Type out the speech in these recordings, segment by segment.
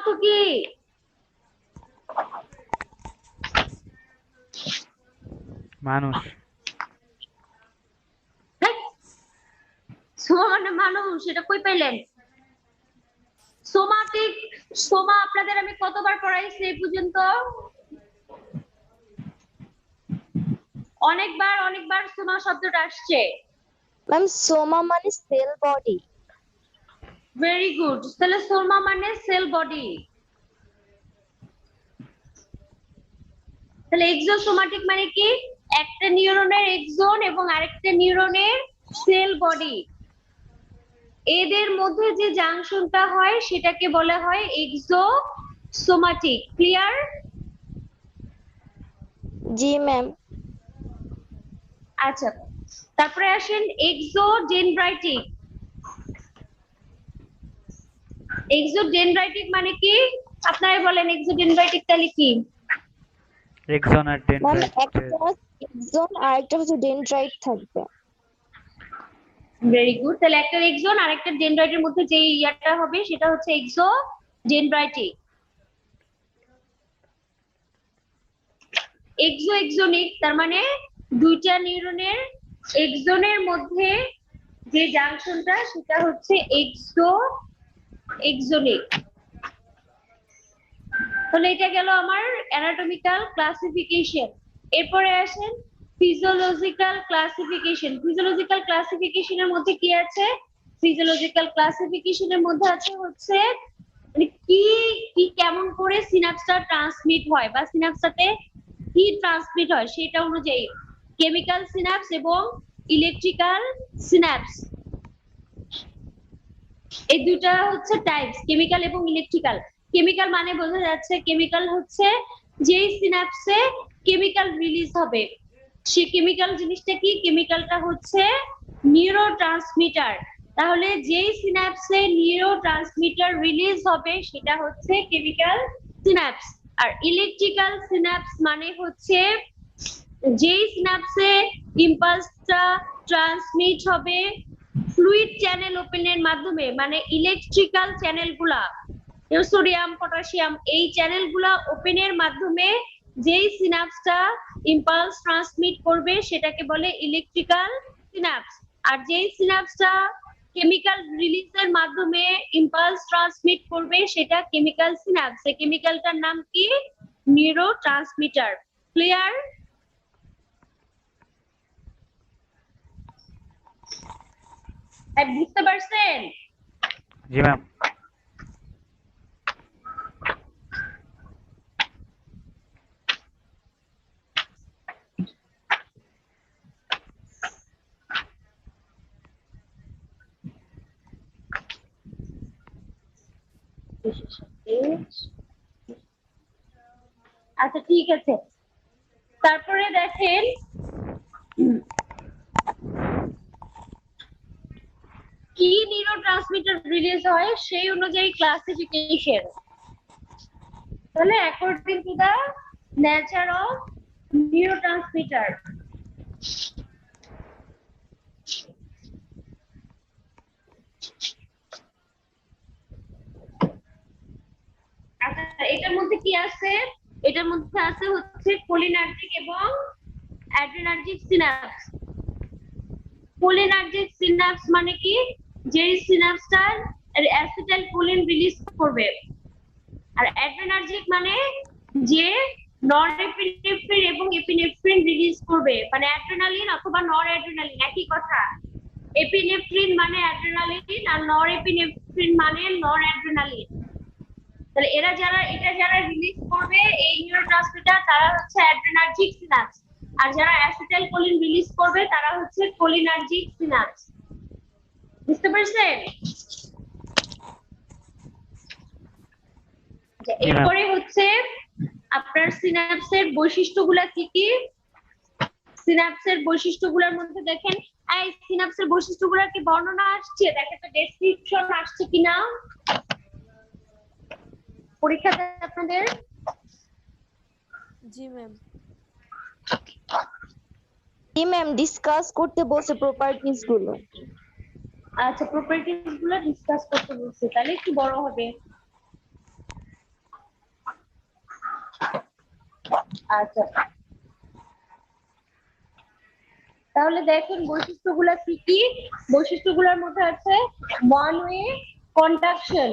অর্থ কি? মানুষ। সোমা মানে মানুষ, এটা কই পাইলেন? সোমাটিক, সোমা আপনাদের আমি কতবার পড়াইছি এই পর্যন্ত? অনেকবার অনেকবার সোমা শব্দটা আসছে। ম্যাম সোমা মানে সেল বডি। Very good. তাহলে সোমা মানে সেল বডি। তাহলে এক্সোসোমাটিক মানে কি? একটা নিউরনের এক্সন এবং আরেকটা নিউরনের সেল বডি, এদের মধ্যে যে জাংশনটা হয় সেটাকে বলা হয় এক্সোসোমাটিক। ক্লিয়ার? জি ম্যাম। আচ্ছা, তারপরে আসেন এক্সোডেনড্রাইটিক। এক্সোডেনড্রাইটিক মানে কি? আপনারা বলেন এক্সোডেনড্রাইটিক তাহলে কি? এক্সন আর ম্যাম ডেনড্রাইট। একটা এক্সন আর একটা হচ্ছে ডেনড্রাইট থাকবে। Very good. তাহলে একটা এক্সন আর একটা ডেনড্রাইটের মধ্যে যে ইয়াটা হবে সেটা হচ্ছে এক্সোডেনড্রাইটিক। এক্সোনিক তার মানে দুইটা নিউরনের এক্সনের মধ্যে যে জাংশনটা সেটা হচ্ছে এক্সোনিক। তাহলে এটা গেল আমার অ্যানাটমিক্যাল ক্লাসিফিকেশন। এরপরে আসেন ফিজিওলজিক্যাল ক্লাসিফিকেশন। ফিজিওলজিক্যাল ক্লাসিফিকেশনের মধ্যে কি আছে? ফিজিওলজিক্যাল ক্লাসিফিকেশনের মধ্যে আছে হচ্ছে মানে কি কি কেমন করে সিনাপসটা ট্রান্সমিট হয় বা সিনাপসটাতে কি ট্রান্সমিট হয় সেটা অনুযায়ী কেমিক্যাল সিনাপস এবং ইলেকট্রিক্যাল সিনাপস, এই দুটো হচ্ছে টাইপস, কেমিক্যাল এবং ইলেকট্রিক্যাল। কেমিক্যাল মানে বোঝা যাচ্ছে কেমিক্যাল হচ্ছে যেই সিনাপসে কেমিক্যাল রিলিজ হবে, সে কেমিক্যাল জিনিসটা কি? কেমিক্যালটা হচ্ছে নিউরোট্রান্সমিটার। তাহলে যেই সিনাপসে নিউরোট্রান্সমিটার রিলিজ হবে সেটা হচ্ছে কেমিক্যাল সিনাপস। আর ইলেকট্রিক্যাল সিনাপস মানে হচ্ছে যেই সিনাপসে ইম্পালসটা ট্রান্সমিট হবে ফ্লুইড চ্যানেল ওপেনের মাধ্যমে, মানে ইলেকট্রিক্যাল চ্যানেলগুলা সোডিয়াম পটাশিয়াম এই চ্যানেলগুলা ওপেনের মাধ্যমে যেই সিনাপসটা ইম্পালস ট্রান্সমিট করবে সেটাকে বলে ইলেকট্রিক্যাল সিনাপস। আর যেই সিনাপসটা কেমিক্যাল রিলিজের মাধ্যমে ইম্পালস ট্রান্সমিট করবে সেটা কেমিক্যাল সিনাপস। এই কেমিক্যালটার নাম কি? নিউরোট্রান্সমিটার। ক্লিয়ার? বুঝতে পারছেন? জি ম্যাম। আচ্ছা ঠিক আছে। তারপরে দেখেন কি নিউরোট্রান্সমিটার রিলিজ হয় সেই অনুযায়ী ক্লাসিফিকেশন। তাহলে according to the nature of neurotransmitter. আচ্ছা এটার মধ্যে কি আছে? এটার মধ্যে আছে হচ্ছে কোলিনার্জিক এবং অ্যাড্রিনার্জিক সিনাপস। কোলিনার্জিক সিনাপস মানে কি? যেই সিনাপসটা অ্যাসিটাইল কোলিন রিলিজ করবে। আর অ্যাড্রিনার্জিক মানে যে নরএপিনেফ্রিন এবং এপিনেফ্রিন রিলিজ করবে, মানে অ্যাড্রিনালিন অথবা নরঅ্যাড্রিনালিন একই কথা। এপিনেফ্রিন মানে অ্যাড্রিনালিন আর নরএপিনেফ্রিন মানে নরঅ্যাড্রিনালিন। তাহলে এটা যারা রিলিজ করবে এই নিউরোট্রান্সমিটার তারা হচ্ছে অ্যাড্রিনার্জিক সিনাপস, আর যারা অ্যাসিটাইল কোলিন রিলিজ করবে তারা হচ্ছে কোলিনার্জিক সিনাপস। বুঝতে পারছেন? এরপরে হচ্ছে আপনার সিনাপসের বৈশিষ্ট্যগুলা কি কি? সিনাপসের বৈশিষ্ট্যগুলোর মধ্যে দেখেন এই সিনাপসের বৈশিষ্ট্যগুলোর কি বর্ণনা আসছে? দেখেন তো ডেসক্রিপশন আসছে কিনা পরীক্ষাতে আপনাদের? জি ম্যাম। জি ম্যাম, ডিসকাস করতে বলছে প্রপার্টিজ গুলো। আচ্ছা প্রপার্টিজ গুলো ডিসকাস করতে বলছে, তাহলে একটু বড় হবে। আচ্ছা, তাহলে দেখেন বৈশিষ্ট্যগুলো কি কি। বৈশিষ্ট্যগুলোর মধ্যে আছে one way conduction,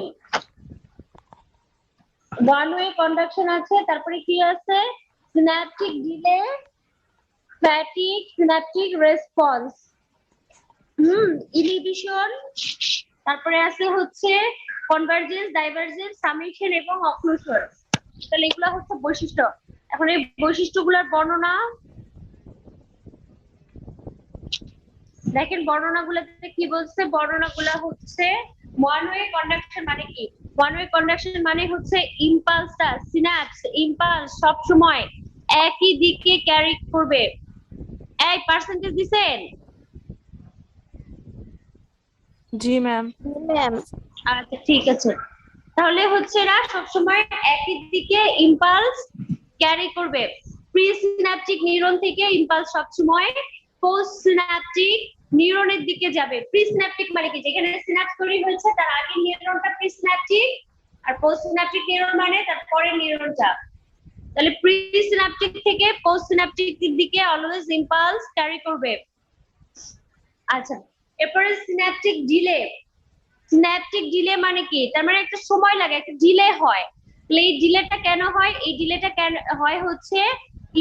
one way conduction আছে, তারপরে কি আছে Synaptic delay, fatigue, Synaptic response, inhibition, তারপরে আছে হচ্ছে কনভার্জেন্স, ডাইভারজেন্স, সামেশন এবং অক্লুশন। তাহলে এগুলো হচ্ছে বৈশিষ্ট্য। এখন এই বৈশিষ্ট্যগুলোর বর্ণনা দেখেন, বর্ণনাগুলোতে কি বলছে, বর্ণনাগুলো হচ্ছে ওয়ান ওয়ে কন্ডাকশন মানে কি, ওয়ান ওয়ে কন্ডাকশন মানে হচ্ছে ইম্পালসটা, সিনাপস ইম্পালস সব সময় একই দিকে ক্যারি করবে। এই পার্সেন্টেজ দিছেন? জি ম্যাম। ম্যাম আচ্ছা ঠিক আছে, তাহলে হচ্ছে এরা সবসময় একই দিকে ইম্পালস ক্যারি করবে। প্রি সিনাপটিক নিউরন থেকে ইম্পালস সবসময় পোস্ট সিনাপটিক নিউরনের দিকে যাবে। প্রি সিনাপটিক মানে কি, যেখানে সিনাপস তৈরি হয়েছে তার আগে নিউরনটা প্রি সিনাপটিক, আর পোস্ট সিনাপটিক নিউরন মানে তার পরের নিউরনটা। তাহলে প্রি সিনাপটিক থেকে পোস্ট সিনাপটিক দিকে অলওয়েজ ইম্পালস ক্যারি করবে। আচ্ছা, এরপরে সিনাপটিক ডিলে। সিন্যাপটিক ডিলে মানে কি, তার মানে একটা সময় লাগে, একটা ডিলে হয়। তাহলে এই ডিলেটা কেন হয়, এই ডিলেটা কেন হয় হচ্ছে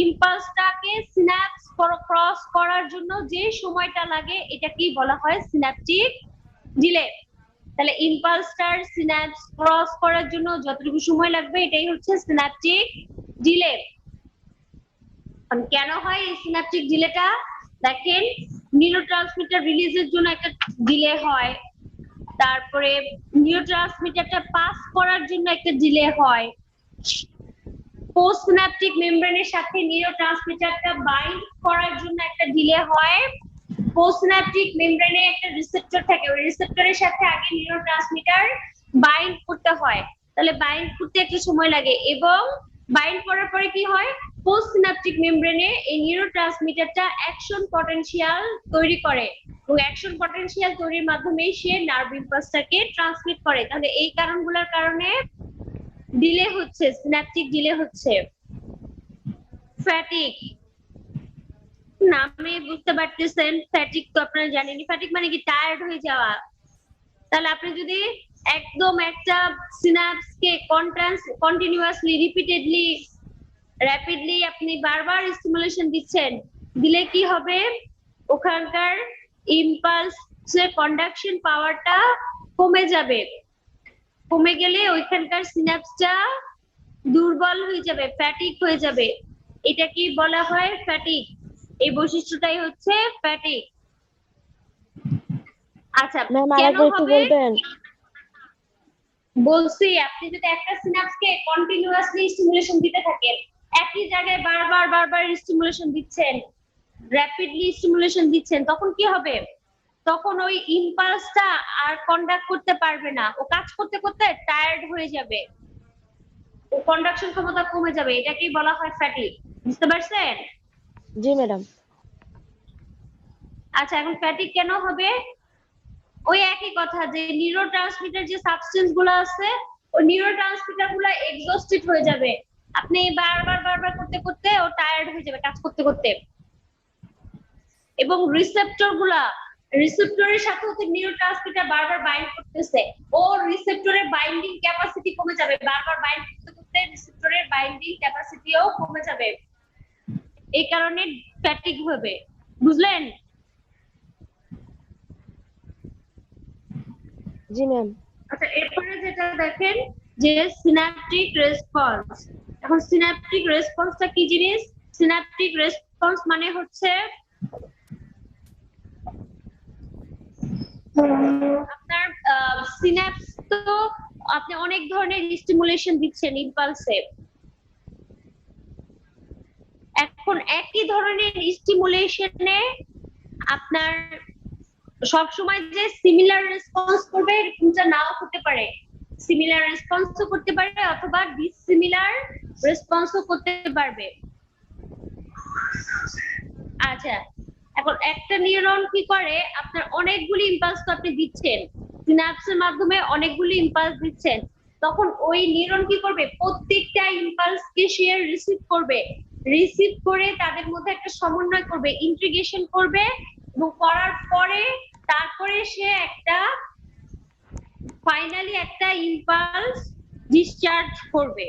ইম্পালসটাকে সিনাপস ক্রস করার জন্য যে সময়টা লাগে এটা কি বলা হয় সিন্যাপটিক ডিলে। তাহলে ইম্পালসটার সিনাপস ক্রস করার জন্য যতটুকু সময় লাগবে এটাই হচ্ছে সিন্যাপটিক ডিলে। কেন হয় এই সিন্যাপটিক ডিলেটা, দেখেন নিউরোট্রান্সমিটার রিলিজের জন্য একটা ডিলে হয়, তারপরে নিউরোট্রান্সমিটারটা পাস করার জন্য একটা ডিলে হয়, পোস্ট সিন্যাপটিক মেমব্রেনের সাথে নিউরোট্রান্সমিটারটা বাইন্ড করার জন্য একটা ডিলে হয়, পোস্ট সিন্যাপটিক মেমব্রেনে একটা রিসেপ্টর থাকে, ওই রিসেপ্টরের সাথে আগে নিউরোট্রান্সমিটার বাইন্ড করতে হয়, তাহলে বাইন্ড করতে একটু সময় লাগে, এবং বাইন্ড করার পরে কি হয় পোস্ট সিন্যাপটিক মেমব্রেনে এই নিউরোট্রান্সমিটারটা অ্যাকশন পটেনশিয়াল তৈরি করে, এবং অ্যাকশন পটেনশিয়াল তৈরির মাধ্যমে সে নার্ভ ইম্পালসটাকে ট্রান্সমিট করে। তাহলে এই কারণগুলোর কারণে ডিলে হচ্ছে, সিন্যাপটিক ডিলে হচ্ছে। ফ্যাটিক, নামে বুঝতে পারতেছেন ফ্যাটিক তো আপনারা জানেনই, ফ্যাটিক মানে কি টায়ার্ড হয়ে যাওয়া। তাহলে আপনি যদি একদম একটা সিনাপসকে কন্টিনিউয়াসলি রিপিটেডলি র্যাপিডলি আপনি বারবার স্টিমুলেশন দিচ্ছেন, দিলে কি হবে ওখানকার ইম্পালসের কন্ডাকশন পাওয়ারটা কমে যাবে, কমে গেলে ওইখানকার সিনাপসটা দুর্বল হয়ে যাবে, ফ্যাটিক হয়ে যাবে। এটা কি বলা হয় ফ্যাটিক, এই বৈশিষ্ট্যটাই হচ্ছে ফ্যাটিক। আচ্ছা ম্যাম কেন আরেকবার একটু হবে বলবেন? বলছি, আপনি যদি একটা সিনাপসকে কন্টিনিউয়াসলি স্টিমুলেশন দিতে থাকেন, একই জায়গায় বারবার বারবার স্টিমুলেশন দিচ্ছেন, র‍্যাপিডলি স্টিমুলেশন দিচ্ছেন, তখন কি হবে, তখন ওই ইম্পালসটা আর কন্ডাক্ট করতে পারবে না, ও কাজ করতে করতে টায়ার্ড হয়ে যাবে, ও কন্ডাকশন ক্ষমতা কমে যাবে, এটাকেই বলা হয় ফ্যাটিক। বুঝতে পারছেন? জি ম্যাডাম। আচ্ছা, এখন ফ্যাটিক কেন হবে, ওই একই কথা যে নিউরোট্রান্সমিটার যে সাবস্টেন্স গুলো আছে ওই নিউরোট্রান্সমিটার গুলো এক্সস্টেড হয়ে যাবে, আপনি বারবার বারবার করতে করতে ও টায়ার্ড হয়ে যাবে কাজ করতে করতে, এবং রিসেপ্টরের সাথে হচ্ছে নিউরোট্রান্সমিটার বারবার বাইন্ড করতেছে, ও রিসেপ্টরের বাইন্ডিং ক্যাপাসিটি কমে যাবে, বারবার বাইন্ড করতে করতে রিসেপ্টরের বাইন্ডিং ক্যাপাসিটিও কমে যাবে, এই কারণে ফ্যাটিক হবে। বুঝলেন? জি ম্যাম। আচ্ছা, এরপরে যেটা দেখেন যে সিন্যাপটিক রেসপন্স। এখন সিন্যাপটিক রেসপন্সটা কি জিনিস, সিন্যাপটিক রেসপন্স মানে হচ্ছে আপনার সিন্যাপস, তো আপনি অনেক ধরনের স্টিমুলেশন দিচ্ছেন ইম্পালসে, এখন একই ধরনের স্টিমুলেশনে আপনার সব সময় যে সিমিলার রেসপন্স করবে এরকমটা নাও হতে পারে, সিমিলার রেসপন্সও করতে পারবে অথবা ডিসিমিলার রেসপন্সও করতে পারবে। আচ্ছা, এখন একটা নিউরন কি করে, আপনার অনেকগুলি ইম্পালস তো আপনি দিচ্ছেন, সিনাপসের মাধ্যমে অনেকগুলি ইম্পালস দিচ্ছেন, তখন ওই নিউরন কি করবে প্রত্যেকটা ইম্পালসকে সে রিসিভ করবে, রিসিভ করে তাদের মধ্যে একটা সমন্বয় করবে, ইন্টিগ্রেশন করবে, এবং করার পরে তারপরে সে একটা ফাইনালি একটা ইম্পালস ডিসচার্জ করবে।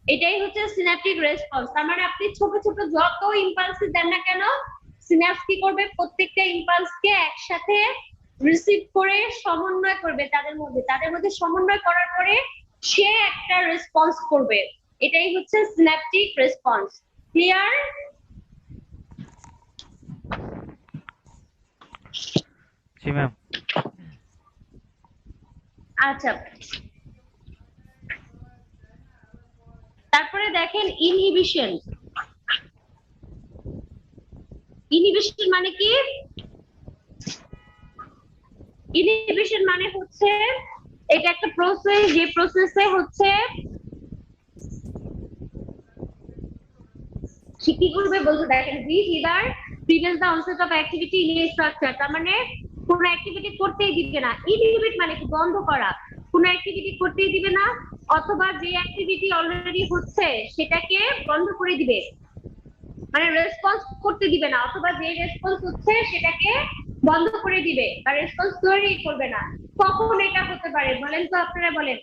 এটাই হচ্ছে সিনাপটিক রেসপন্স। তার মানে আপনি ছোট ছোট যত ইম্পালস দেন না কেন, সিনাপস কি করবে, প্রত্যেকটা ইম্পালসকে একসাথে রিসিভ করে সমন্বয় করবে তাদের মধ্যে সমন্বয় করার পরে সে একটা রেসপন্স করবে। এটাই হচ্ছে সিনাপটিক রেসপন্স। ক্লিয়ার? জি ম্যাম। আচ্ছা, তারপরে দেখেন ইনহিবিশন। ইনহিবিশন মানে কি? ইনহিবিশন মানে হচ্ছে এটা একটা প্রসেস, যে প্রসেসে হচ্ছে কি করবে বলতে, দেখেন with either prevent the onset of activity in a structure. তার মানে কোনো অ্যাক্টিভিটি করতেই দিবে না। ইনহিবিট মানে কি? বন্ধ করা। কোনো অ্যাক্টিভিটি করতেই দিবে না, অথবা যে অ্যাক্টিভিটি অলরেডি হচ্ছে সেটাকে বন্ধ করে দিবে, মানে রেসপন্স করতে দিবে না, অথবা যে রেসপন্স হচ্ছে সেটাকে বন্ধ করে দিবে বা রেসপন্স তৈরি করবে না। কখন এটা হতে পারে বলেন তো, আপনারা বলেন।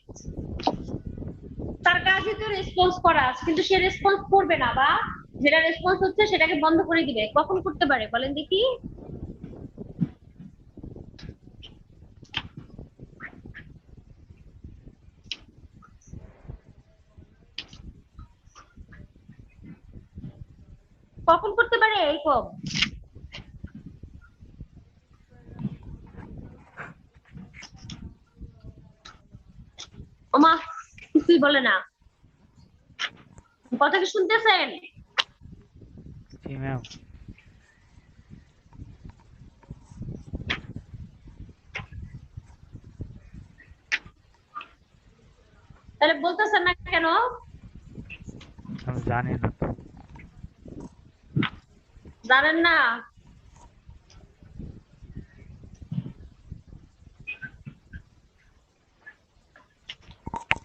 তার কাজই তো রেসপন্স করা, কিন্তু সে রেসপন্স করবে না, বা যেটা রেসপন্স হচ্ছে সেটাকে বন্ধ করে দিবে। কখন করতে পারে বলেন দেখি? কখন করতে পারে এরকম? ওমা, কিছুই বলে না। কথা কি শুনতেছেন? জি ম্যাম। তাহলে বলতেছেন না কেন? আমি জানি না তো। জানেন না?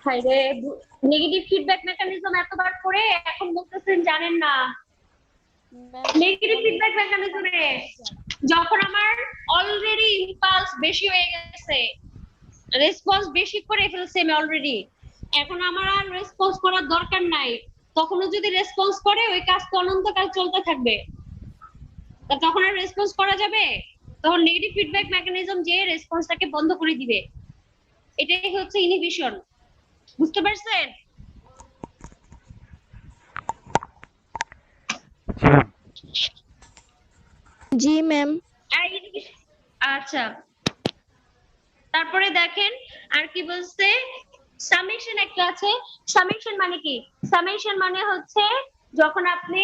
হাইরে, নেগেটিভ ফিডব্যাক মেকানিজম এতবার করে এখন বলতেছেন জানেন না। নেগেটিভ ফিডব্যাক মেকানিজমে যখন আমার অলরেডি ইম্পালস বেশি হয়ে গেছে, রেসপন্স বেশি করে ফেলছে আমি অলরেডি, এখন আমার আর রেসপন্স করার দরকার নাই, তখনও যদি রেসপন্স করে ওই কাজ তো অনন্তকাল চলতে থাকবে, তা তখন আর রেসপন্স করা যাবে? তখন নেগেটিভ ফিডব্যাক মেকানিজম যে রেসপন্সটাকে বন্ধ করে দিবে। এটাই হচ্ছে ইনহিবিশন। বুঝতে পারছেন? জি ম্যাম। জি ম্যাম। আচ্ছা, তারপরে দেখেন আর কি বলছে, সামেশন একটা আছে। সামেশন মানে কি? সামেশন মানে হচ্ছে যখন আপনি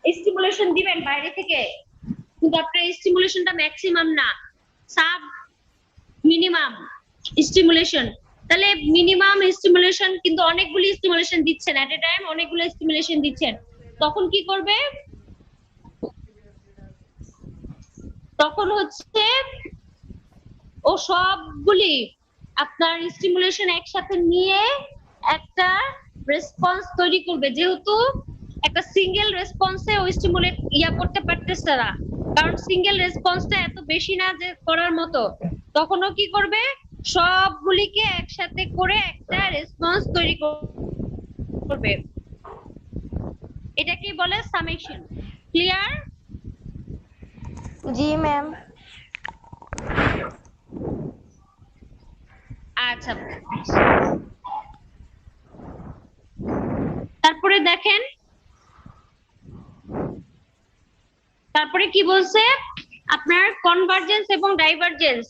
স্টিমুলেশন দিবেন বাইরে থেকে, কিন্তু আপনার স্টিমুলেশনটা ম্যাক্সিমাম না, সাব মিনিমাম স্টিমুলেশন। তাহলে মিনিমাম স্টিমুলেশন কিন্তু অনেকগুলি স্টিমুলেশন দিচ্ছেন এট এ টাইম, অনেকগুলো স্টিমুলেশন দিচ্ছেন, তখন কি করবে? তখন হচ্ছে ও সবগুলি আপনার স্টিমুলেশন একসাথে নিয়ে একটা রেসপন্স তৈরি করবে। যেহেতু একটা সিঙ্গেল রেসপন্সে ওই স্টিমুলেট করতে পারতেছে না, কারণ সিঙ্গেল রেসপন্সটা এত বেশি না যে করার মতো, তখনও কি করবে? সবগুলিকে একসাথে করে একটা রেসপন্স তৈরি করবে। এটাকে বলে সামেশন। ক্লিয়ার? জি ম্যাম। আচ্ছা, তারপরে দেখেন, তারপরে কি বলছে আপনার কনভার্জেন্স এবং ডাইভারজেন্স।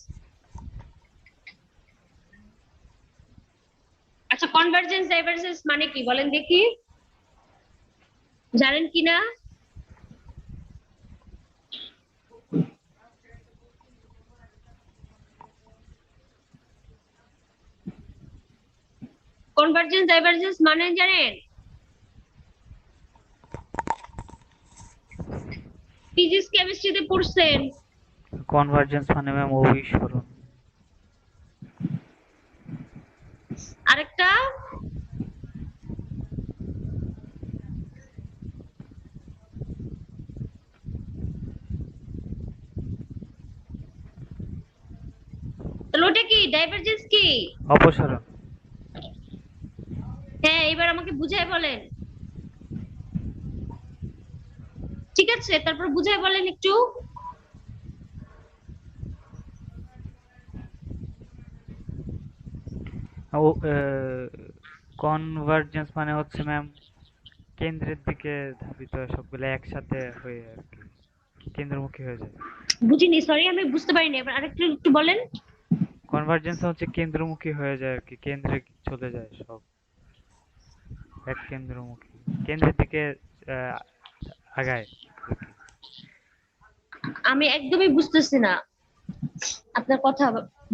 আচ্ছা, কনভার্জেন্স ডাইভারজেন্স মানে কি বলেন দেখি, জানেন কিনা? কনভার্জেন্স ডাইভারজেন্স মানে জানেন? ফিজিক্স কেমিস্ট্রিতে পড়ছেন। কনভার্জেন্স মানে ম্যাম অভিসরণ। আরেকটা কি ডাইভারজেন্স কি? অপসারণ। হ্যাঁ, এবার আমাকে বুঝাই বলেন। ঠিক আছে, তারপর বুঝাই বলেন একটু। ও কনভার্জেন্স মানে হচ্ছে ম্যাম কেন্দ্রের দিকে ধাবিত হয়, সবগুলো একসাথে হয়ে আর কি কেন্দ্রমুখী হয়ে যায়। বুঝিনি, সরি আমি বুঝতে পারিনি, এবার আরেকটু একটু বলেন। কনভার্জেন্স হচ্ছে কেন্দ্রমুখী হয়ে যায় আর কি, কেন্দ্রে চলে যায় সব, এক কেন্দ্রমুখী, কেন্দ্রের দিকে আহ, আগায় আর কি। আমি একদমই বুঝতেছি না আপনার কথা,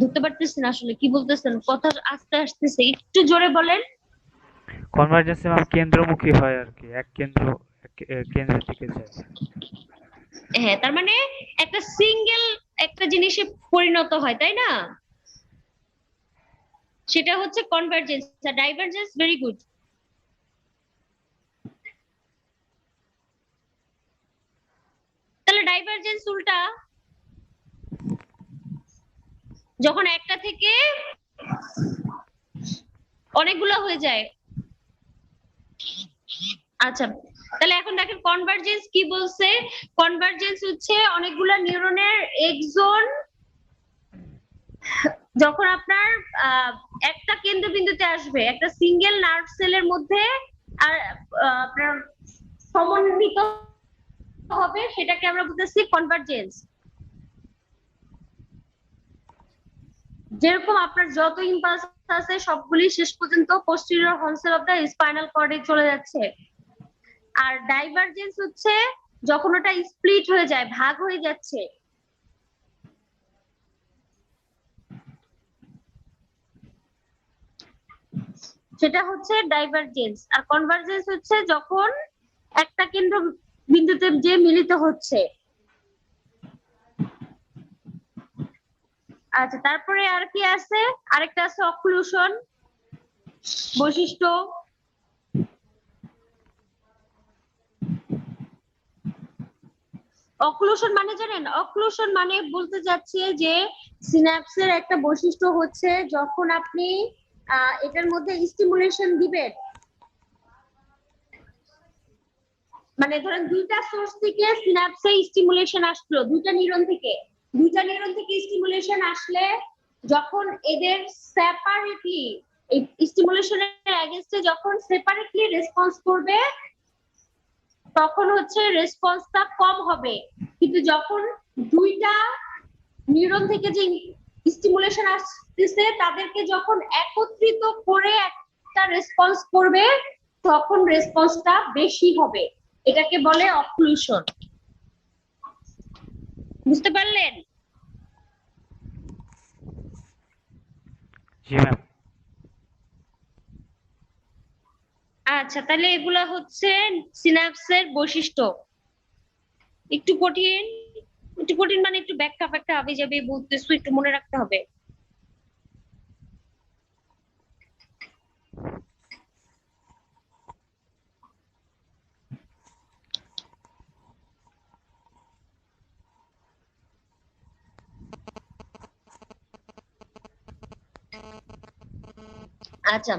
ধরতে পারতেছি না আসলে কি বলতেছেন, কথা আস্তে আসতেছে, একটু জোরে বলেন। কনভার্জেন্স ম্যাম কেন্দ্রমুখী হয় আর কি, কেন্দ্রের দিকে যায়। হ্যাঁ, তার মানে একটা সিঙ্গেল একটা জিনিসে পরিণত হয়, তাই না? সেটা হচ্ছে কনভার্জেন্স। আর ডাইভারজেন্স, ভেরি গুড। তাহলে ডাইভারজেন্স উল্টা, যখন একটা থেকে অনেকগুলো হয়ে যায়। আচ্ছা, তাহলে এখন দেখেন কনভার্জেন্স কি বলছে। কনভার্জেন্স হচ্ছে অনেকগুলা নিউরনের এক্সন যখন আপনার একটা কেন্দ্রবিন্দুতে আসবে, একটা সিঙ্গেল নার্ভ সেলের মধ্যে আর আপনার সমন্বিত হবে, সেটাকে আমরা বলতেছি কনভার্জেন্স। যেরকম আপনার যত ইম্পালস আছে সবগুলি শেষ পর্যন্ত পোস্টেরিয়র হর্নসেল অফ দা স্পাইনাল কর্ডে চলে যাচ্ছে। আর ডাইভারজেন্স হচ্ছে যখন ওটা স্প্লিট হয়ে যায়, ভাগ হয়ে যাচ্ছে। সেটা হচ্ছে ডাইভারজেন্স। আর কনভার্জেন্স হচ্ছে যখন একটা কেন্দ্র বিন্দুতে যে মিলিত হচ্ছে। আচ্ছা, তারপরে আর কি আছে? আরেকটা আছে অক্লুশন বৈশিষ্ট্য। অক্লুশন মানে জানেন? অক্লুশন মানে বলতে যাচ্ছে যে সিন্যাপসের একটা বৈশিষ্ট্য হচ্ছে যখন আপনি এটার মধ্যে স্টিমুলেশন দিবেন, মানে ধরেন দুইটা সোর্স থেকে সিন্যাপসে স্টিমুলেশন আসলো, দুইটা নিউরন থেকে স্টিমুলেশন আসলে যখন এদের সেপারেটলি এই স্টিমুলেশনের এগেইনস্টে যখন সেপারেটলি রেসপন্স করবে, তখন হচ্ছে রেসপন্সটা কম হবে। কিন্তু যখন দুইটা নিউরন থেকে যে স্টিমুলেশন আসতেছে তাদেরকে যখন একত্রিত করে একটা রেসপন্স করবে, তখন রেসপন্সটা বেশি হবে। এটাকে বলে অক্লুশন। বুঝতে পারলেন? জি ম্যাম। আচ্ছা, তাহলে এগুলা হচ্ছে সিনাপসের বৈশিষ্ট্য। একটু কঠিন, একটু কঠিন মানে একটু ব্যাখ্যা ব্যাখ্যা হবে যাবে বলতেছো, একটু মনে রাখতে হবে। আচ্ছা,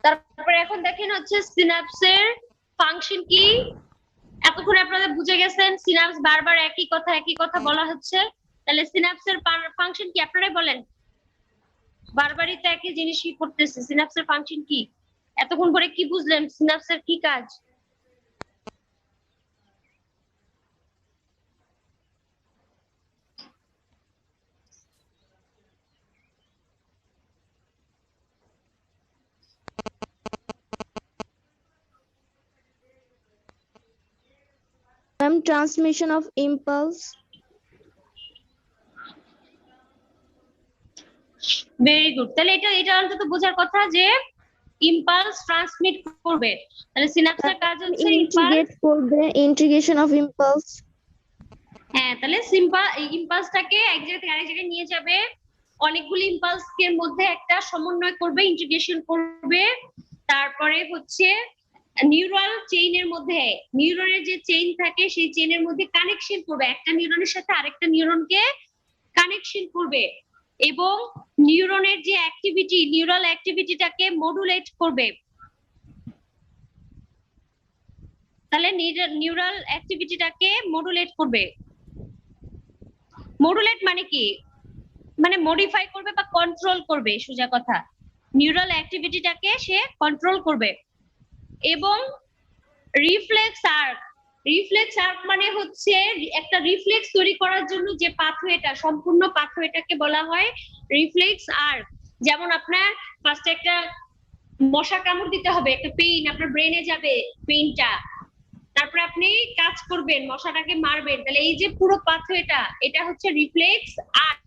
তারপরে এখন দেখেন হচ্ছে সিনাপসের ফাংশন কি। এতক্ষণ আপনারা বুঝে গেছেন সিনাপস বারবার একই কথা বলা হচ্ছে। তাহলে সিনাপসের ফাংশন কি আপনারাই বলেন। বারবারই তো একই জিনিসই করতেছে। সিনাপসের ফাংশন কি? এতক্ষণ পরে কি বুঝলেন? সিনাপসের কি কাজ? Ma'am, transmission of impulse. Very good. তাহলে এটা অন্তত বোঝার কথা যে ইম্পালস ট্রান্সমিট করবে। তাহলে সিনাপসের কাজ হচ্ছে ইম্পালস। Integrate করবে, integration of impulse. হ্যাঁ, তাহলে ইম্পালসটাকে এক জায়গা থেকে আরেক জায়গায় নিয়ে যাবে, অনেকগুলি ইম্পালসের মধ্যে একটা সমন্বয় করবে, ইন্টিগ্রেশন করবে। তারপরে হচ্ছে নিউরাল চেইনের মধ্যে, নিউরনের যে চেইন থাকে সেই চেইনের মধ্যে কানেকশন করবে, একটা নিউরনের সাথে আরেকটা নিউরনকে কানেকশন করবে। এবং নিউরনের যে অ্যাক্টিভিটি, নিউরাল অ্যাক্টিভিটিটাকে মডুলেট করবে। তাহলে নিউরাল অ্যাক্টিভিটিটাকে মডুলেট করবে। মডুলেট মানে কি? মানে মডিফাই করবে বা কন্ট্রোল করবে, সোজা কথা। নিউরাল অ্যাক্টিভিটিটাকে সে কন্ট্রোল করবে। এবং রিফ্লেক্স আর্ক, রিফ্লেক্স আর্ক মানে হচ্ছে একটা রিফ্লেক্স তৈরি করার জন্য যে পাথওয়েটা, সম্পূর্ণ পাথওয়েটাকে বলা হয় রিফ্লেক্স আর্ক। যেমন আপনার ফার্স্টে একটা মশা কামড় দিতে হবে, একটা পেইন আপনার ব্রেনে যাবে, পেইনটা, তারপরে আপনি কাজ করবেন, মশাটাকে মারবেন, তাহলে এই যে পুরো পাথওয়েটা, এটা হচ্ছে রিফ্লেক্স আর্ক।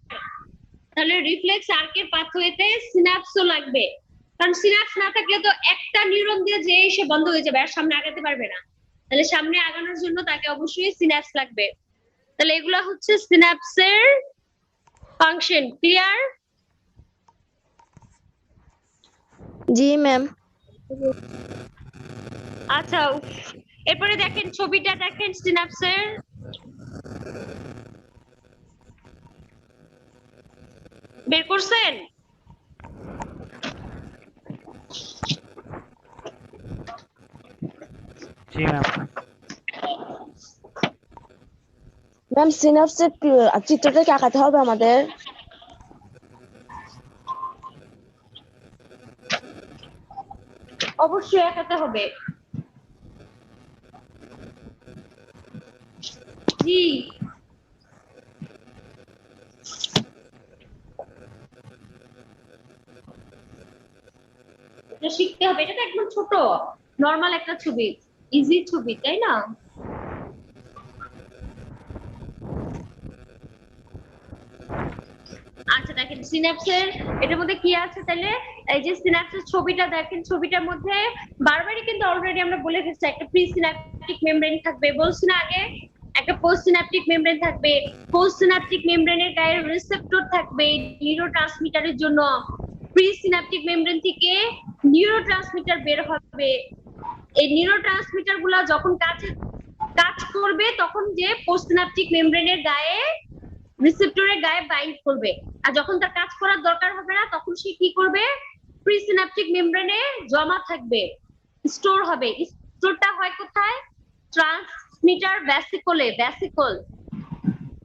তাহলে রিফ্লেক্স আর্কের পাথওয়েতে সিনাপসও লাগবে, কারণ সিনাপস না থাকলে তো একটা নিউরন দিয়ে যে সে বন্ধ হয়ে যাবে, আর সামনে আগাতে পারবে না। তাহলে সামনে আগানোর জন্য তাকে অবশ্যই সিনাপস লাগবে। তাহলে এগুলা হচ্ছে সিনাপসের ফাংশন। ক্লিয়ার? জি ম্যাম। আচ্ছা, এরপরে দেখেন ছবিটা, দেখেন সিনাপসের। বের করছেন? জি ম্যাম। ম্যাম সিনাপসের চিত্রটা কি আঁকাতে হবে আমাদের? অবশ্যই আঁকাতে হবে। জি, এটা শিখতে হবে। এটা তো একদম ছোট নরমাল একটা ছবি, ইজি ছবি, তাই না? আচ্ছা দেখেন সিনাপসের এটার মধ্যে কি আছে, তাহলে এই যে সিনাপসের ছবিটা দেখেন, ছবিটার মধ্যে বারবারই কিন্তু অলরেডি আমরা বলে গেছি, একটা প্রি সিনাপটিক মেমব্রেন থাকবে, বলছি না আগে? একটা পোস্ট সিনাপটিক মেমব্রেন থাকবে, পোস্ট সিনাপটিক মেমব্রেনের গায়ে রিসেপ্টর থাকবে নিউরোট্রান্সমিটারের জন্য। প্রি সিনাপটিক মেমব্রেন থেকে নিউরোট্রান্সমিটার বের হবে। এই নিউরোট্রান্সমিটার গুলা যখন কাজ করবে, তখন যে পোস্ট সিনাপটিক মেমব্রেনের গায়ে, রিসেপ্টরের গায়ে বাইন্ড করবে। আর যখন তার কাজ করার দরকার হবে না, তখন সে কি করবে? প্রিসিনাপটিক মেমব্রেনে জমা থাকবে, স্টোর হবে। স্টোরটা হয় কোথায়? ট্রান্সমিটার ভ্যাসিকলে, ভ্যাসিকল।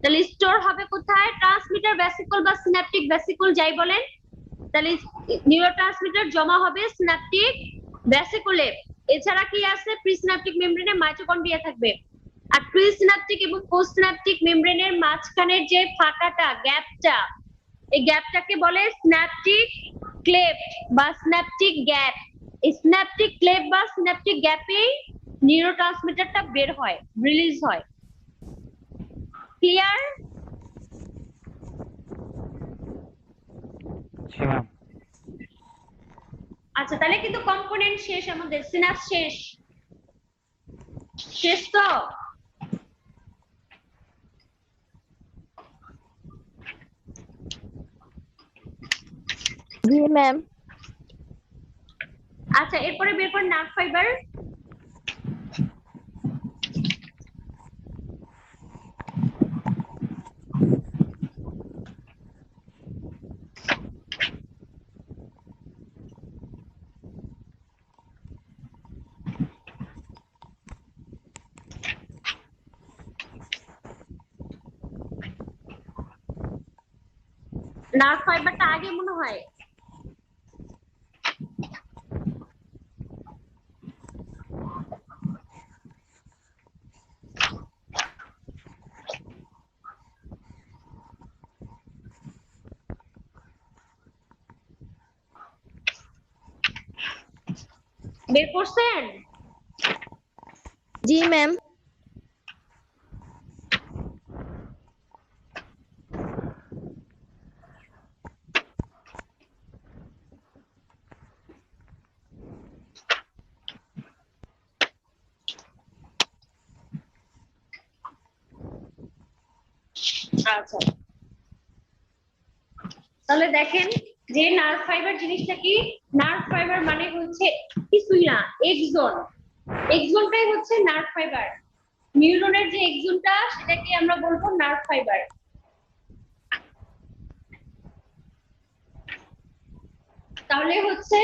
তাহলে স্টোর হবে কোথায়? ট্রান্সমিটার ভ্যাসিকল বা সিনাপটিক ভ্যাসিকল, যাই বলেন। তাহলে নিউরোট্রান্সমিটার জমা হবে সিনাপটিক ভ্যাসিকলে। এছাড়া কি আছে? প্রিসিনাপটিক মেমব্রেনে মাইটোকন্ড্রিয়া থাকবে। আর প্রিসিনাপটিক এবং পোস্টসিনাপটিক মেমব্রেনের মাঝখানের যে ফাঁকাটা, গ্যাপটা, এই গ্যাপটাকে বলে সিনাপটিক ক্লেফট বা সিনাপটিক গ্যাপ। এই সিনাপটিক ক্লেফট বা সিনাপটিক গ্যাপেই নিউরোট্রান্সমিটারটা বের হয়, রিলিজ হয়। ক্লিয়ার? জি ম্যাম। আচ্ছা, তাহলে কিন্তু কম্পোনেন্ট শেষ, আমাদের সিনাপস শেষ। শেষ তো? জি ম্যাম। আচ্ছা, এরপরে বের করেন নার্ভ ফাইবার। নার্ভ ফাইবারটা আগে মনে হয়। বের করছেন? জি ম্যাম। আচ্ছা, তাহলে দেখেন যে নার্ভ ফাইবার জিনিসটা কি। নার্ভ ফাইবার মানে হচ্ছে কিছুই না, এক্সন। এক্সনটাই হচ্ছে নার্ভ ফাইবার। নিউরনের যে এক্সনটা, সেটাকে আমরা বলবো নার্ভ ফাইবার। তাহলে হচ্ছে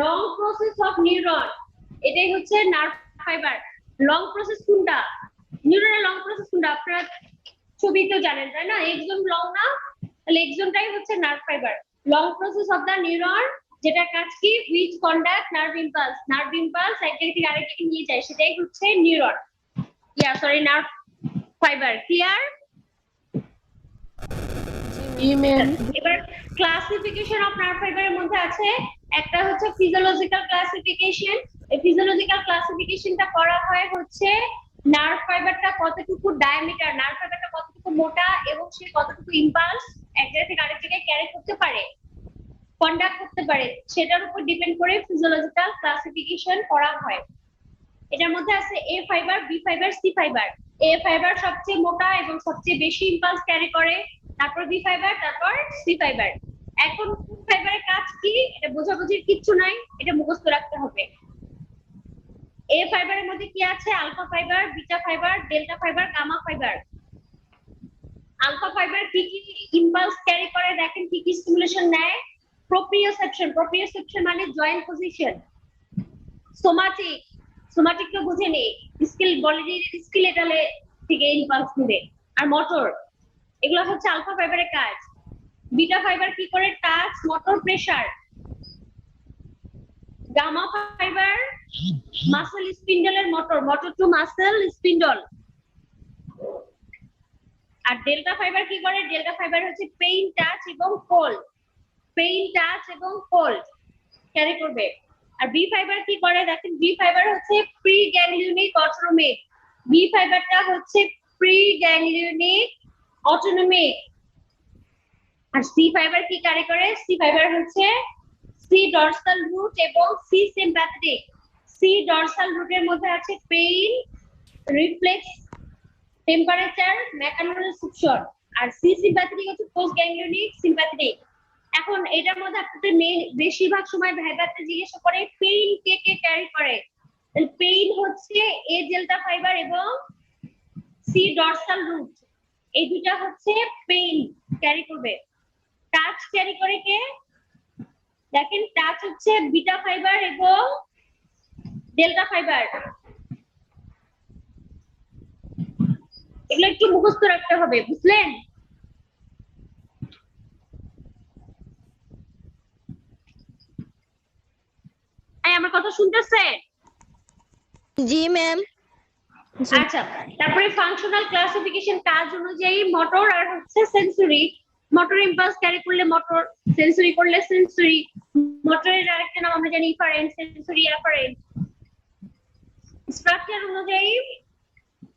লং প্রসেস অফ নিউরন, এটাই হচ্ছে নার্ভ ফাইবার। লং প্রসেস কোনটা, নিউরনের লং প্রসেস কোনটা আপনারা ছবিতেও জানেন তাই না, এক্সন লং না, তাহলে এক্সনটাই হচ্ছে nerve fibre. Long process of the neuron, যেটা কাজ কি, which conduct nerve impulse, nerve impulse এক জায়গা থেকে আরেক জায়গায় নিয়ে যায়, সেটাই হচ্ছে নিউরন, নার্ভ ফাইবার। ক্লিয়ার? জি ম্যাম। এবার ক্লাসিফিকেশন অফ নার্ভ ফাইবারের মধ্যে আছে একটা হচ্ছে ফিজিওলজিক্যাল ক্লাসিফিকেশন। এই ফিজিওলজিক্যাল ক্লাসিফিকেশনটা করা হয় হচ্ছে নার্ভ ফাইবারটা কতটুকু ডায়ামিটার, নার্ভ ফাইবারটা কতটুকু মোটা এবং সে কতটুকু ইম্পালস এক জায়গা থেকে আরেক জায়গায় ক্যারি করতে পারে, কন্ডাক্ট করতে পারে, সেটার উপর ডিপেন্ড করে ফিজিওলজিক্যাল ক্লাসিফিকেশন করা হয়। এটার মধ্যে আছে A fibre, B fibre, C fibre. A fibre সবচেয়ে মোটা এবং সবচেয়ে বেশি ইম্পালস ক্যারি করে, তারপর বি ফাইবার, তারপর সি ফাইবার। এখন কোন ফাইবারের কাজ কি এটা বোঝাবুঝির কিচ্ছু নাই, এটা মুখস্থ রাখতে হবে। এ ফাইবারের মধ্যে কি আছে, alpha fibre, beta fibre, delta fibre, gamma fibre. Alpha fibre কি কি ইম্পালস ক্যারি করে দেখেন, কি কি স্টিমুলেশন নেয়, প্রোপ্রিওসেপশন, প্রোপ্রিওসেপশন মানে জয়েন্ট পজিশন। সোমাটিক, সোমাটিক তো বুঝেনি, বডির স্কেলেটালে থেকে ইম্পালস নেবে। আর মোটর, এগুলো হচ্ছে আলফা ফাইবারের কাজ। বিটা ফাইবার কি করে, touch, motor, pressure. Gamma fibre muscle স্পিন্ডলের motor, motor to muscle spindle. আর ডেল্টা ফাইবার কি করে, ডেল্টা ফাইবার হচ্ছে পেইন, টাচ এবং কোল্ড, পেইন, টাচ এবং কোল্ড ক্যারি করবে। আর বি ফাইবার কি করে দেখেন, বি ফাইবার হচ্ছে প্রি গ্যাংলিওনিক অটোনমিক, বি ফাইবারটা হচ্ছে প্রি গ্যাংলিওনিক অটোনমিক। আর সি ফাইবার কি ক্যারি করে, সি ফাইবার হচ্ছে সি ডরসাল রুট এবং সি সিম্প্যাথেটিক। সি ডরসাল রুটের মধ্যে আছে পেইন, রিফ্লেক্স, টেম্পারেচার, মেকানোরেসেপশন। আর সি সিম্প্যাথেটিক হচ্ছে পোস্ট গ্যাংলিওনিক সিম্প্যাথেটিক। এখন এটার মধ্যে আপনাদের বেশিরভাগ সময় ভাইবাতে জিজ্ঞাসা করে পেইন কে কে ক্যারি করে, পেইন হচ্ছে এ ডেল্টা ফাইবার এবং সি ডরসাল রুট, এই দুটো হচ্ছে পেইন ক্যারি করবে। টাচ ক্যারি করে কে দেখেন, টাচ হচ্ছে বিটা ফাইবার এবং ডেল্টা ফাইবার। এগুলো একটু মুখস্থ রাখতে হবে, বুঝলেন? আমার কথা শুনতেছেন? জি ম্যাম। আচ্ছা, তারপরে ফাংশনাল ক্লাসিফিকেশন কাজ অনুযায়ী মোটর আর হচ্ছে সেন্সরি। মোটর ইম্পালস ক্যারি করলে মোটর, সেন্সরি করলে সেন্সরি। মোটরের আরেকটা নাম আমরা জানি ইফারেন্ট, সেন্সরি অ্যাফারেন্ট। স্ট্রাকচার অনুযায়ী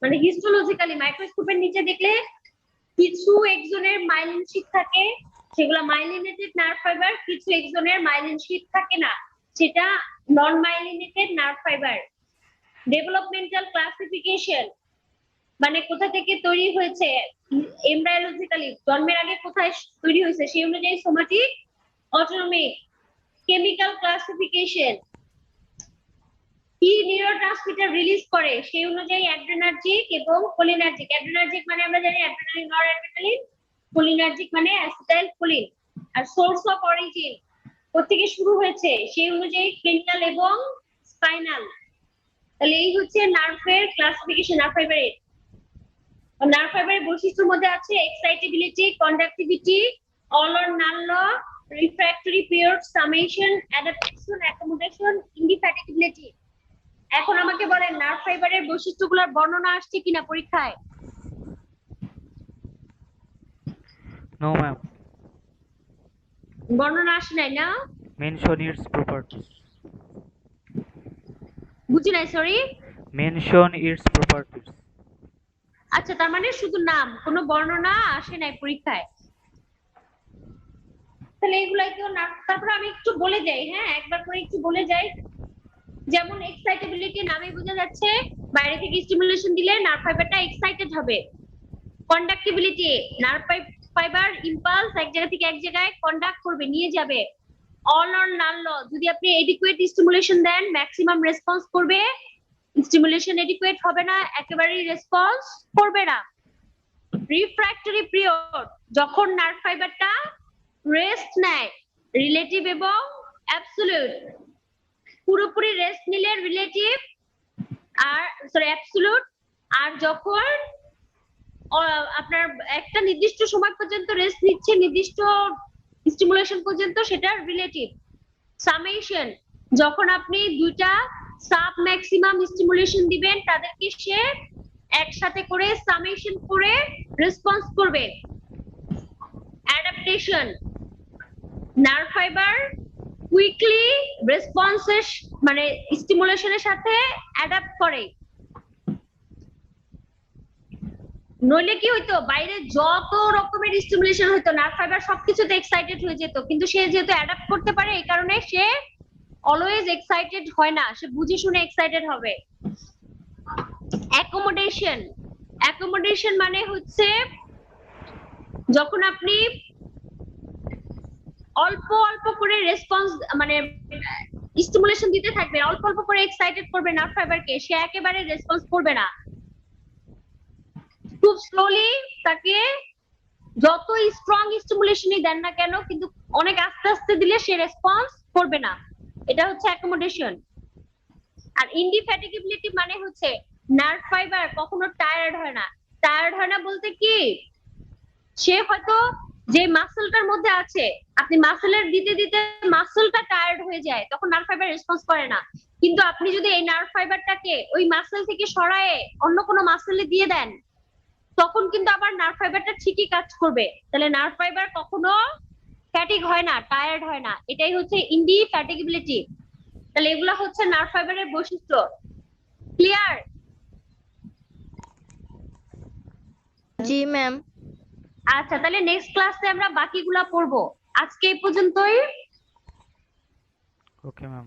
মানে হিস্টোলজিক্যালি মাইক্রোস্কোপের নিচে দেখলে কিছু এক্সনের মাইলিন শীট থাকে, সেগুলো মাইলিনেটেড নার্ভ ফাইবার, কিছু এক্সনের মাইলিন শীট থাকে না, সেটা non myelinated nerve fibre. Developmental classification মানে কোথা থেকে তৈরি হয়েছে, এমব্রায়োলজিক্যালি জন্মের আগে কোথায় তৈরি হয়েছে সেই অনুযায়ী সোমাটিক, অটোনমিক। কেমিক্যাল ক্লাসিফিকেশন কি নিউরোট্রান্সমিটার রিলিজ করে সেই অনুযায়ী অ্যাড্রেনার্জিক এবং কোলিনার্জিক। অ্যাড্রেনার্জিক মানে আমরা জানি অ্যাড্রেনালিন, নরঅ্যাড্রেনালিন। কোলিনার্জিক মানে অ্যাসিটাইলকোলিন। আর সোর্স অফ অরিজিন কোথেকে শুরু হয়েছে সেই অনুযায়ী ক্রেনিয়াল এবং স্পাইনাল। তাহলে এই হচ্ছে নার্ভের ক্লাসিফিকেশন, নার্ভ ফাইবারের। নার্ভ ফাইবারের বৈশিষ্ট্যের মধ্যে আছে excitability, conductivity, all or none law, refractory period, summation, adaptation, accommodation, indefatigability. এখন আমাকে বলেন নার্ভ ফাইবারের বৈশিষ্ট্যগুলোর বর্ণনা আসছে কিনা পরীক্ষায়? No ma'am. বর্ণনা আসে নাই না? Mention its properties. বুঝি নাই, সরি। Mention its properties. আচ্ছা, তার মানে শুধু নাম, কোনো বর্ণনা আসে নাই পরীক্ষায়। তাহলে এগুলাই তো না। তারপর আমি একটু বলে যাই, হ্যাঁ একবার করে একটু বলে যাই। যেমন এক্সাইটেবিলিটি নামে বোঝা যাচ্ছে বাইরে থেকে স্টিমুলেশন দিলে নার্ভ ফাইবারটা এক্সাইটেড হবে। কন্ডাক্টিবিলিটি, নার্ভ ফাইবার ইম্পালস এক জায়গা থেকে এক জায়গায় কন্ডাক্ট করবে, নিয়ে যাবে। অল অর নাল ল, যদি আপনি এডিকুয়েট স্টিমুলেশন দেন ম্যাক্সিমাম রেসপন্স করবে, স্টিমুলেশন এডিকুয়েট হবে না একেবারেই রেসপন্স করবে না। রিফ্র্যাক্টরি পিরিয়ড, যখন নার্ভ ফাইবারটা রেস্ট নেয়, রিলেটিভ এবং অ্যাবসলিউট। পুরোপুরি রেস্ট নিলে রিলেটিভ আর সরি অ্যাবসলিউট, আর যখন আপনার একটা নির্দিষ্ট সময় পর্যন্ত রেস্ট নিচ্ছে, নির্দিষ্ট স্টিমুলেশন পর্যন্ত, সেটা রিলেটিভ। সামেশন, যখন আপনি দুইটা সাব ম্যাক্সিমাম স্টিমুলেশন দিবেন তাদেরকে সে একসাথে করে সামেশন করে রেসপন্স করবে। অ্যাডাপ্টেশন, নার্ভ ফাইবার কুইকলি রেসপন্সের মানে স্টিমুলেশনের সাথে অ্যাডাপ্ট করে। নইলে কি হইতো, বাইরে যত রকমের স্টিমুলেশন হইতো নার্ভ ফাইবার সবকিছুতে এক্সাইটেড হয়ে যেত, কিন্তু সে যেহেতু অ্যাডাপ্ট করতে পারে এই কারণে সে অলওয়েজ এক্সাইটেড হয় না, সে বুঝে শুনে এক্সাইটেড হবে। অ্যাকোমোডেশন, অ্যাকোমোডেশন মানে হচ্ছে যখন আপনি অল্প অল্প করে রেসপন্স মানে স্টিমুলেশন দিতে থাকবেন, অল্প অল্প করে এক্সাইটেড করবে নার্ভ ফাইবারকে, সে একেবারে রেসপন্স করবে না। খুব স্লোলি তাকে যত স্ট্রং স্টিমুলেশনই দেন না কেন, কিন্তু অনেক আস্তে আস্তে দিলে সে রেসপন্স করবে না, এটা হচ্ছে অ্যাকোমোডেশন। আর ইনডিফ্যাটিগেবিলিটি মানে হচ্ছে নার্ভ ফাইবার কখনো টায়ার্ড হয় না। টায়ার্ড হয় না বলতে কি, সে হয়তো যে মাসলটার মধ্যে আছে, আপনি মাসেলের দিতে দিতে মাসলটা টায়ার্ড হয়ে যায়, তখন নার্ভ ফাইবার রেসপন্স করে না। কিন্তু আপনি যদি এই নার্ভ ফাইবারটাকে ওই মাসেল থেকে সরায়ে অন্য কোনো মাসেলে দিয়ে দেন, তখন কিন্তু আবার নার্ভ ফাইবারটা ঠিকই কাজ করবে। তাহলে নার্ভ ফাইবার কখনো ফ্যাটিক হয় না, টায়ার্ড হয় না, এটাই হচ্ছে ইনডিফ্যাটিগেবিলিটি। তাহলে এগুলা হচ্ছে নার্ভ ফাইবারের বৈশিষ্ট্য। ক্লিয়ার? জি ম্যাম। আচ্ছা, তাহলে নেক্সট ক্লাসে আমরা বাকিগুলা পড়বো। আজকে এই পর্যন্তই। Okay ma'am.